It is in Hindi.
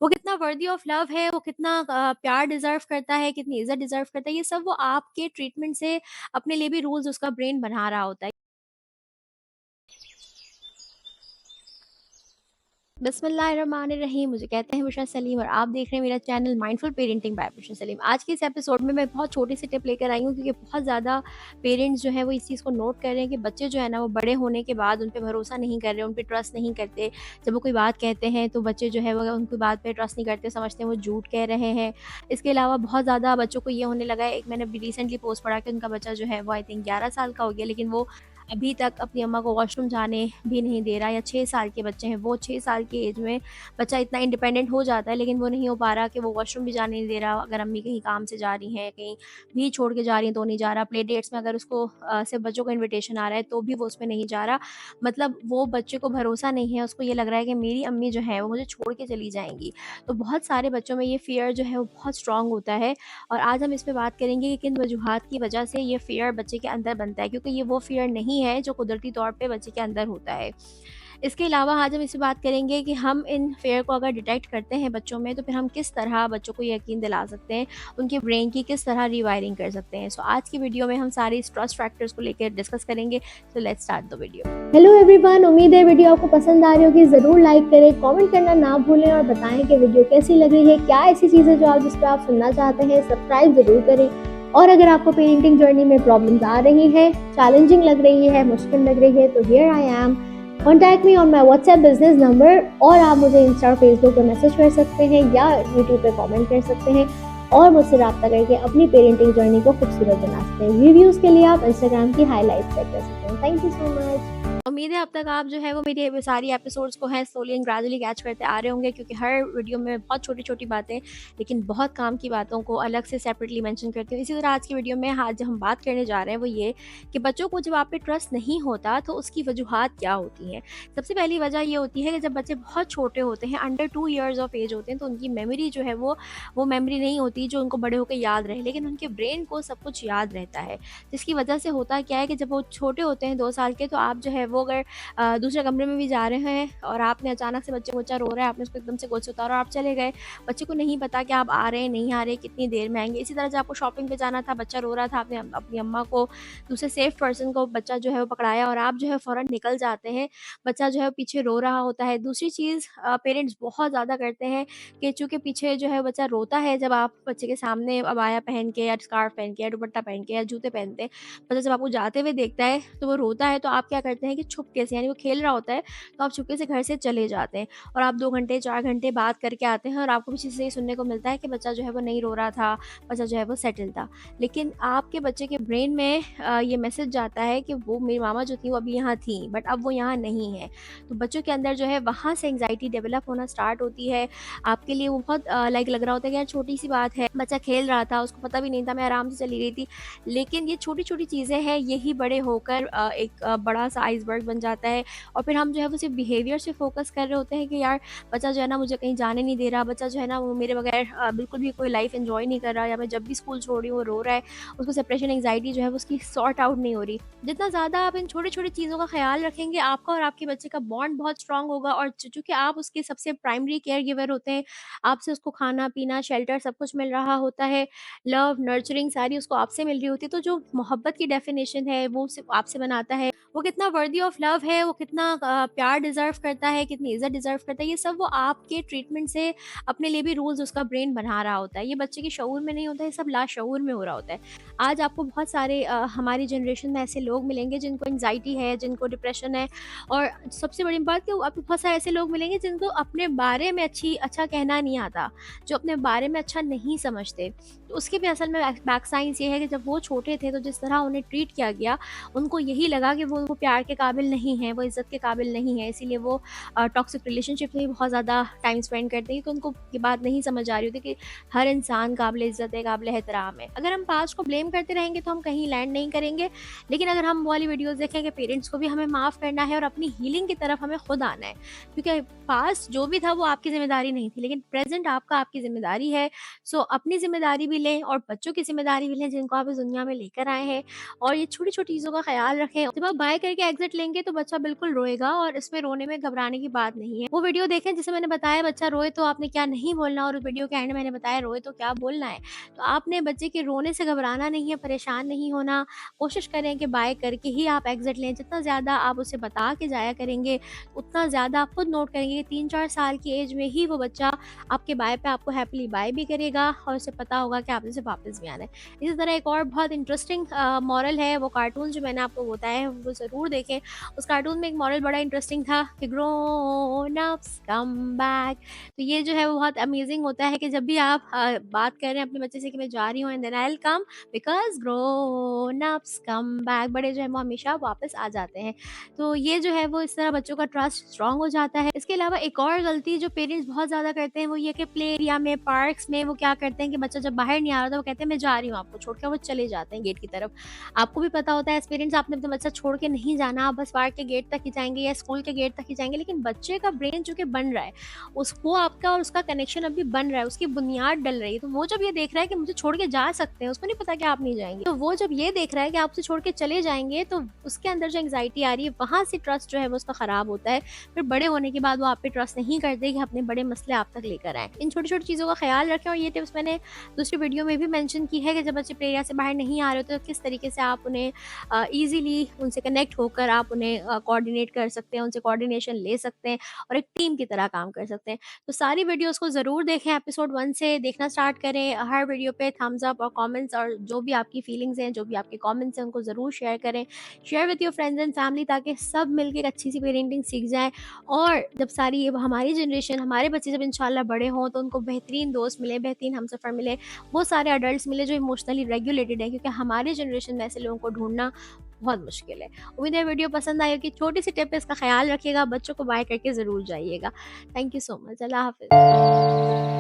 वो कितना वर्दी ऑफ लव है, वो कितना प्यार डिज़र्व करता है, कितनी इज़्ज़त डिज़र्व करता है, ये सब वो आपके ट्रीटमेंट से अपने लिए भी रूल्स उसका ब्रेन बना रहा होता है। बिस्मिल्लाहिर्रहमानिर्रहीम। मुझे कहते हैं बुशरा सलीम और आप देख रहे हैं मेरा channel mindful parenting by Bushra Saleem. आज के इस एपिसोड में मैं बहुत छोटी सी टिप लेकर आई हूँ, क्योंकि बहुत ज़्यादा पेरेंट्स जो है वो इस चीज़ को नोट कर रहे हैं कि बच्चे जो है ना वो बड़े होने के बाद उन पे भरोसा नहीं कर रहे, उन पे ट्रस्ट नहीं करते। जब वो कोई बात कहते हैं तो बच्चे जो है वो उनकी बात पे ट्रस्ट नहीं करते, समझते हैं वो झूठ कह रहे हैं। इसके अलावा बहुत ज़्यादा बच्चों को ये होने लगा है, एक मैंने अभी रिसेंटली पोस्ट पढ़ा कि उनका बच्चा जो है वो आई थिंक 11 साल का हो गया, लेकिन वो अभी तक अपनी अम्मा को वॉशरूम जाने भी नहीं दे रहा। या 6 साल के बच्चे हैं, वो 6 साल की एज में बच्चा इतना इंडिपेंडेंट हो जाता है, लेकिन वो नहीं हो पा रहा कि वो वॉशरूम भी जाने नहीं दे रहा। अगर अम्मी कहीं काम से जा रही हैं, कहीं भी छोड़ के जा रही हैं तो नहीं जा रहा। प्ले डेट्स में अगर उसको सिर्फ बच्चों का इन्विटेशन आ रहा है तो भी वो उसमें नहीं जा रहा। मतलब वो बच्चे को भरोसा नहीं है, उसको ये लग रहा है कि मेरी अम्मी जो है वो मुझे छोड़ के चली जाएंगी। तो बहुत सारे बच्चों में ये फियर जो है वो बहुत स्ट्रांग होता है। और आज हम इस पे बात करेंगे कि किन वजूहात की वजह से ये फ़ियर बच्चे के अंदर बनता है, क्योंकि ये वो फ़ियर नहीं है जो कुदरती तौर पे बच्चे के अंदर होता है। इसके अलावा आज हम इस पे बात करेंगे कि हम इन फ़ियर को अगर डिटेक्ट करते हैं बच्चों में, तो फिर हम किस तरह बच्चों को यकीन दिला सकते हैं, उनके ब्रेन की किस तरह रीवायरिंग कर सकते हैं। सो आज की वीडियो में हम सारे इस ट्रस्ट फैक्टर्स को लेकर डिस्कस करेंगे। So let's start the video. Hello everyone, उम्मीद है वीडियो आपको पसंद आ रही होगी। ज़रूर लाइक करें, कमेंट करना ना भूलें और बताएं कि वीडियो कैसी लग रही है। क्या ऐसी चीज़ें जो आप जिस पर आप सुनना चाहते हैं, सब्सक्राइब ज़रूर करें। और अगर आपको पेरेंटिंग जर्नी में प्रॉब्लम्स आ रही हैं, चैलेंजिंग लग रही है, मुश्किल लग रही है, तो here I am. Contact me on my WhatsApp business number, और आप मुझे इंस्टा और फेसबुक पर मैसेज कर सकते हैं या यूट्यूब पर कॉमेंट कर सकते हैं और मुझसे रब्ता करके अपनी पेरेंटिंग जर्नी को खूबसूरत बना सकते हैं। रिव्यूज़ के लिए आप इंस्टाग्राम की हाईलाइट्स चेक कर सकते हैं। Thank you so much. उम्मीद है अब तक आप जो है वो मेरी ये सारी एपिसोड्स को हैं स्लोली एंड ग्रेजुअली कैच करते आ रहे होंगे, क्योंकि हर वीडियो में बहुत छोटी-छोटी बातें लेकिन बहुत काम की बातों को अलग से सेपरेटली मेंशन करती हूँ। इसी तरह आज की वीडियो में आज जो हम बात करने जा रहे हैं वो ये कि बच्चों को जब आप पे ट्रस्ट नहीं होता तो उसकी वजूहात क्या होती हैं। सबसे पहली वजह ये होती है कि जब बच्चे बहुत छोटे होते हैं, अंडर 2 ईयर्स ऑफ एज होते हैं, तो उनकी मेमोरी जो है वो मेमोरी नहीं होती जो उनको बड़े होकर याद रहे, लेकिन उनके ब्रेन को सब कुछ याद रहता है। जिसकी वजह से होता क्या है कि जब वो छोटे होते हैं 2 साल के, तो आप जो है वो अगर दूसरे कमरे में भी जा रहे हैं और आपने अचानक से बच्चा रो रहा है, आपने उसको एकदम से गोद से उतारा और आप चले गए। बच्चे को नहीं पता कि आप आ रहे हैं, नहीं आ रहे, कितनी देर में आएँगे। इसी तरह जब आपको शॉपिंग पे जाना था, बच्चा रो रहा था, आपने अपनी अम्मा को, दूसरे सेफ पर्सन को बच्चा जो है वो पकड़ाया और आप जो है फ़ौरन निकल जाते हैं। बच्चा जो है पीछे रो रहा होता है। दूसरी चीज़ पेरेंट्स बहुत ज़्यादा करते हैं कि चूँकि पीछे जो है बच्चा रोता है, जब आप बच्चे के सामने अबाया पहन के या स्कार्फ पहन के या दुपट्टा पहन के या जूते पहनते हैं, बच्चा जब आपको जाते हुए देखता है तो वो रोता है, तो आप क्या करते हैं कि छुपके से, यानी वो खेल रहा होता है तो आप छुपके से घर से चले जाते हैं और आप 2 घंटे 4 घंटे बात करके आते हैं और आपको भी चीज़ से ये सुनने को मिलता है कि बच्चा जो है वो नहीं रो रहा था, बच्चा जो है वो सेटल था। लेकिन आपके बच्चे के ब्रेन में ये मैसेज जाता है कि वो मेरी मामा जो थी वो अभी यहाँ थी, बट अब वो यहाँ नहीं है। तो बच्चों के अंदर जो है वहाँ से एंग्जायटी डेवलप होना स्टार्ट होती है। आपके लिए वो बहुत लाइक लग रहा होता है कि यार छोटी सी बात है, बच्चा खेल रहा था, उसको पता भी नहीं था, मैं आराम से चली गई थी। लेकिन ये छोटी-छोटी चीज़ें हैं, यही बड़े होकर एक बड़ा-सा आइसबर्ग बन जाता है और फिर हम जो है वो सिर्फ़ बिहेवियर से फ़ोकस कर रहे होते हैं कि यार बच्चा जो है ना मुझे कहीं जाने नहीं दे रहा, बच्चा जो है ना वो मेरे बगैर बिल्कुल भी कोई लाइफ़ एन्जॉय नहीं कर रहा, या मैं जब भी स्कूल छोड़ रही हूँ वो रो रहा है, उसको सेपरेशन एंग्ज़ायटी जो है वो उसकी सॉर्ट आउट नहीं हो रही। जितना ज़्यादा आप इन छोटी-छोटी चीज़ों का ख़्याल रखेंगे, आपका और आपके बच्चे का बॉन्ड बहुत स्ट्रॉन्ग होगा और चूँकि आप उसके सबसे प्राइमरी केयर गिवर होते हैं, आपसे उसको खाना-पीना, शेल्टर सब कुछ मिल रहा होता है, लव, नर्चरिंग सारी उसको आपसे मिल रही होती है, तो जो मोहब्बत की डेफिनेशन है वो सिर्फ़ आपसे बनाता है। वो कितना वर्दी ऑफ लव है, वो कितना प्यार डिज़र्व करता है, कितनी इज़्ज़त डिज़र्व करता है, ये सब वो आपके ट्रीटमेंट से अपने लिए भी रूल्स उसका ब्रेन बना रहा होता है। ये बच्चे के शऊर में नहीं होता, ये सब लाशऊर में हो रहा होता है। आज आपको बहुत सारे हमारी जनरेशन में ऐसे लोग मिलेंगे जिनको एंग्ज़ायटी है, जिनको डिप्रेशन है, और सबसे बड़ी बात कि आपको बहुत सारे ऐसे लोग मिलेंगे जिनको अपने बारे में अच्छा कहना नहीं आता, जो अपने बारे में अच्छा नहीं समझते। तो उसके भी असल में बैक साइंस ये है कि जब वो छोटे थे तो जिस तरह उन्हें ट्रीट किया गया, उनको यही लगा कि वो प्यार के काबिल नहीं हैं, वो इज़्ज़त के काबिल नहीं है, इसीलिए वो टॉक्सिक रिलेशनशिप में भी बहुत ज़्यादा टाइम स्पेंड करते हैं, तो उनको ये बात नहीं समझ आ रही होती कि हर इंसान काबिल इज़्ज़त है, काबिल एहतराम है। अगर हम पास्ट को ब्लेम करते रहेंगे तो हम कहीं लैंड नहीं करेंगे, लेकिन अगर हम वो वाली वीडियोज़ देखें कि पेरेंट्स को भी हमें माफ़ करना है और अपनी हीलिंग की तरफ हमें खुद आना है, क्योंकि पास्ट जो भी था वो आपकी ज़िम्मेदारी नहीं थी, लेकिन प्रेज़ेंट आपकी ज़िम्मेदारी है। सो अपनी ज़िम्मेदारी भी लें और बच्चों की ज़िम्मेदारी भी लें जिनको आप इस दुनिया में लेकर आए हैं, और ये छोटी-छोटी चीज़ों का ख़्याल रखें। जब आप बाय करके एग्ज़िट लेंगे तो बच्चा बिल्कुल रोएगा और इसमें रोने में घबराने की बात नहीं है। वो वीडियो देखें जिसमें मैंने बताया बच्चा रोए तो आपने क्या नहीं बोलना, और उस वीडियो के एंड में मैंने बताया रोए तो क्या बोलना है। तो आपने बच्चे के रोने से घबराना नहीं है, परेशान नहीं होना। कोशिश करें कि बाय करके ही आप एग्ज़िट लें। जितना ज़्यादा आप उसे बता के जाया करेंगे, उतना ज़्यादा आप खुद नोट करेंगे कि 3-4 साल की एज में ही वो बच्चा आपके बाय पे आपको हैपीली बाय भी करेगा और उसे पता होगा कि आपने उसे वापस भी आना है। इसी तरह एक और बहुत इंटरेस्टिंग मॉरल है, वो कार्टून जो मैंने आपको बताया है वो ज़रूर देखें। उस कार्टून में एक मॉरल बड़ा इंटरेस्टिंग था कि ग्रोन अप्स कम बैक। तो ये जो है वो बहुत अमेजिंग होता है कि जब भी आप बात कर रहे हैं अपने बच्चे से कि मैं जा रही हूँ and then I will come, because grown ups come back. बड़े जो है वो हमेशा वापस आ जाते हैं। तो ये जो है वो इस तरह बच्चों का ट्रस्ट स्ट्रॉन्ग हो जाता है। इसके अलावा एक और गलती जो पेरेंट्स बहुत ज़्यादा करते हैं वो ये कि प्ले एरिया में, पार्क्स में वो क्या करते हैं कि बच्चा जब बाहर नहीं आ रहा था वो कहते हैं मैं जा रही हूँ आपको छोड़ के, वो चले जाते हैं गेट की तरफ। आपको भी पता होता है एज़ पेरेंट्स आपने अपना बच्चा छोड़ के नहीं जाना, आप बस पार्क के गेट तक ही जाएँगे या स्कूल के गेट तक ही जाएँगे, लेकिन बच्चे का ब्रेन जो कि बन रहा है, उसको आपका और उसका कनेक्शन अभी बन रहा है, उसकी बुनियाद डल रही है। तो वो जब ये देख रहा है कि मुझे छोड़ के जा सकते हैं, उसको नहीं पता कि आप नहीं जाएँगे। तो वो जब ये देख रहा है कि आप उसे छोड़ के चले जाएँगे, तो उसके अंदर जो एंग्ज़ायटी आ रही है, वहाँ से ट्रस्ट जो है वो उसका ख़राब होता है। फिर बड़े होने के बाद वो आप पे ट्रस्ट नहीं करते कि अपने बड़े मसले आप तक लेकर आएँ। इन छोटी-छोटी चीज़ों का ख़्याल रखें, और ये टिप्स मैंने दूसरी वीडियो में भी मेंशन की है कि जब बच्चे प्ले एरिया से बाहर नहीं आ रहे होते तो किस तरीके से आप उन्हें ईज़िली उनसे कनेक्ट होकर आप उन्हें कोऑर्डिनेट कर सकते हैं, उनसे कोऑर्डिनेशन ले सकते हैं और एक टीम की तरह काम कर सकते हैं। तो सारी वीडियोज़ को ज़रूर देखें, एपिसोड 1 से देखना स्टार्ट करें। हर वीडियो पे थम्स अप और कमेंट्स, और जो भी आपकी फीलिंग्स हैं, जो भी आपके कमेंट्स हैं, उनको ज़रूर शेयर करें। Share with your friends and family, ताकि सब मिलके एक अच्छी-सी पेरेंटिंग सीख जाएँ। और जब सारी ये हमारी जनरेशन, हमारे बच्चे जब इंशाल्लाह बड़े हों तो उनको बेहतरीन दोस्त मिले, बेहतरीन हमसफ़र मिले, वो सारे एडल्ट्स मिले जो इमोशनली रेगुलेटेड हैं, क्योंकि हमारी जनरेशन में ऐसे लोगों को ढूँढना बहुत मुश्किल है। उम्मीद है वीडियो पसंद आई होगी। छोटी-सी टिप है, इसका ख़्याल रखिएगा, बच्चों को बाय करके ज़रूर जाइएगा। Thank you so much. अल्लाह हाफ़िज़।